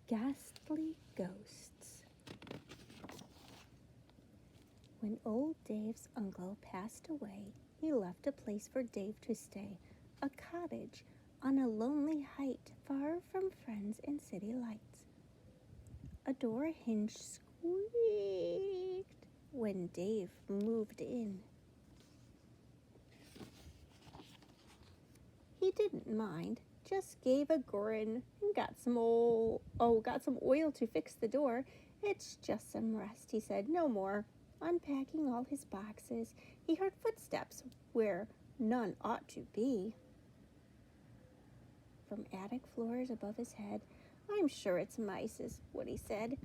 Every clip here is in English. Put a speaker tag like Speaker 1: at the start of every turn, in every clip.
Speaker 1: Ghastly Ghosts. When old Dave's uncle passed away, he left a place for Dave to stay, a cottage on a lonely height far from friends and city lights. A door hinge squeaked when Dave moved in. He didn't mind, just gave a grin and got some oil to fix the door. It's just some rest, he said, no more. Unpacking all his boxes, he heard footsteps where none ought to be. From attic floors above his head, I'm sure it's mice, is what he said.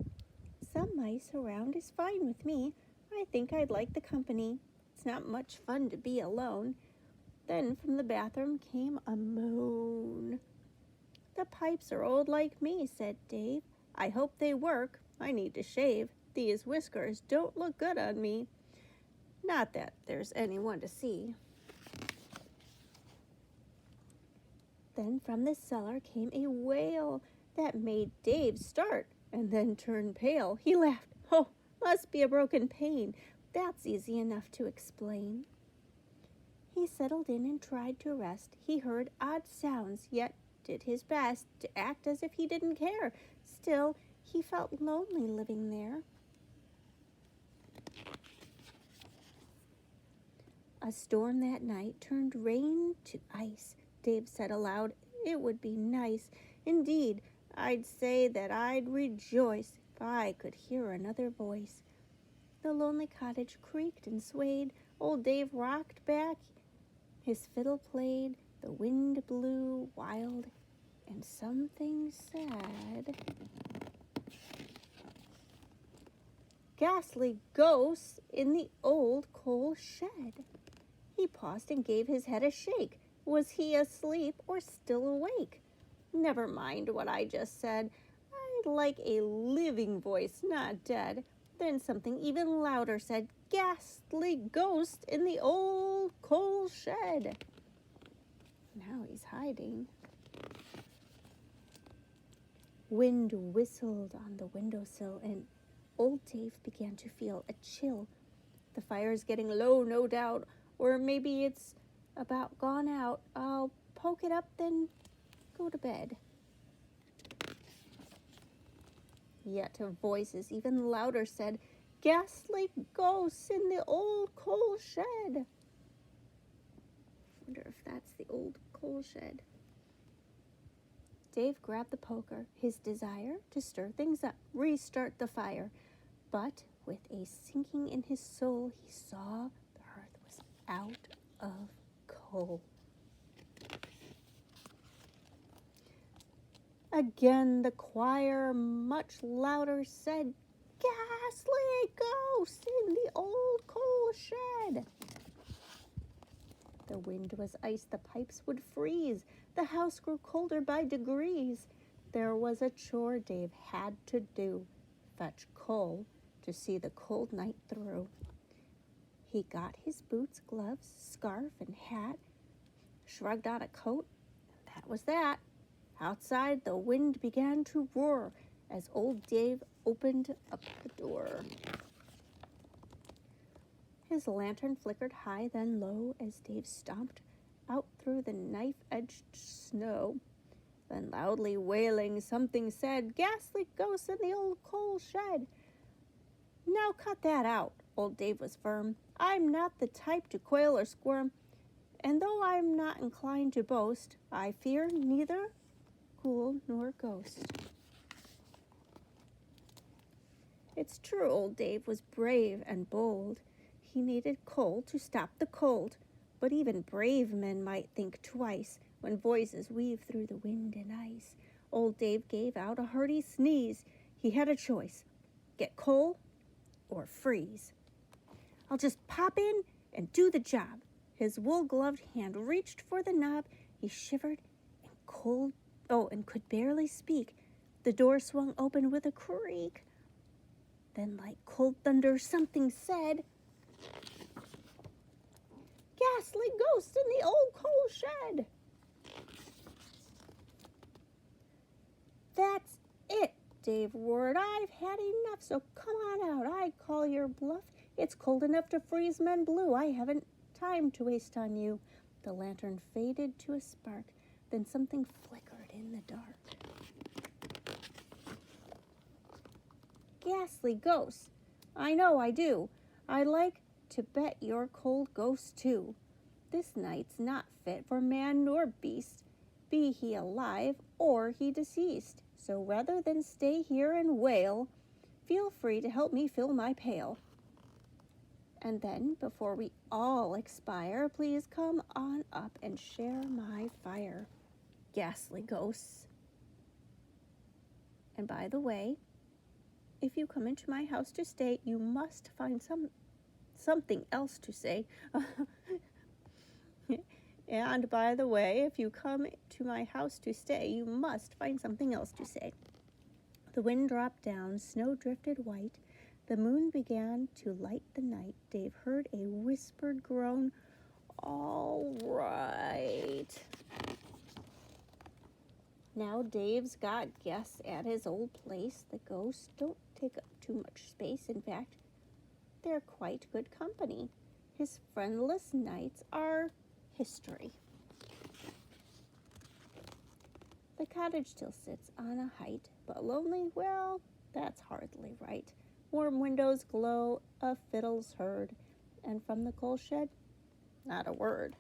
Speaker 1: Some mice around is fine with me. I think I'd like the company. It's not much fun to be alone. Then from the bathroom came a moan. The pipes are old like me, said Dave. I hope they work. I need to shave. These whiskers don't look good on me. Not that there's anyone to see. Then from the cellar came a wail that made Dave start and then turn pale. He laughed. Oh, must be a broken pane. That's easy enough to explain. He settled in and tried to rest. He heard odd sounds, yet did his best to act as if he didn't care. Still, he felt lonely living there. A storm that night turned rain to ice. Dave said aloud, it would be nice. Indeed, I'd say that I'd rejoice if I could hear another voice. The lonely cottage creaked and swayed. Old Dave rocked back. His fiddle played. The wind blew wild. And something said, ghastly ghosts in the old coal shed. He paused and gave his head a shake. Was he asleep or still awake? Never mind what I just said. I'd like a living voice, not dead. Then something even louder said, ghastly ghost in the old coal shed. Now he's hiding. Wind whistled on the windowsill, and old Dave began to feel a chill. The fire's getting low, no doubt, or maybe it's about gone out. I'll poke it up, then go to bed. Yet voices even louder said, ghastly ghosts in the old coal shed. Wonder if that's the old coal shed. Dave grabbed the poker, his desire to stir things up, restart the fire. But with a sinking in his soul, he saw the hearth was out of coal. Again the choir, much louder, said, ghastly ghosts in the old coal shed. The wind was ice, the pipes would freeze. The house grew colder by degrees. There was a chore Dave had to do, fetch coal to see the cold night through. He got his boots, gloves, scarf, and hat, shrugged on a coat, and that was that. Outside, the wind began to roar as old Dave opened up the door. His lantern flickered high, then low, as Dave stomped out through the knife-edged snow. Then loudly wailing, something said, ghastly ghosts in the old coal shed. Now cut that out, old Dave was firm. I'm not the type to quail or squirm, and though I'm not inclined to boast, I fear neither ghoul nor ghost. It's true old Dave was brave and bold. He needed coal to stop the cold, but even brave men might think twice when voices weave through the wind and ice. Old Dave gave out a hearty sneeze. He had a choice, get coal or freeze. I'll just pop in and do the job. His wool-gloved hand reached for the knob. He shivered and could barely speak. The door swung open with a creak. Then, like cold thunder, something said, ghastly ghosts in the old coal shed. That's it, Dave roared. "I've had enough, so come on out. I call your bluff. It's cold enough to freeze men blue. I haven't time to waste on you." The lantern faded to a spark. Then something flickered in the dark. "Ghastly ghosts. I know I do. I'd like to bet you're cold ghosts too. This night's not fit for man nor beast, be he alive or he deceased. So rather than stay here and wail, feel free to help me fill my pail. And then, before we all expire, please come on up and share my fire. Ghastly ghosts. And by the way, if you come into my house to stay, you must find something else to say." And by the way, if you come to my house to stay, you must find something else to say. The wind dropped down, snow drifted white, the moon began to light the night. Dave heard a whispered groan. "All right." Now Dave's got guests at his old place. The ghosts don't take up too much space. In fact, they're quite good company. His friendless nights are history. The cottage still sits on a height, but lonely, well, that's hardly right. Warm windows glow, a fiddle's heard, and from the coal shed, not a word.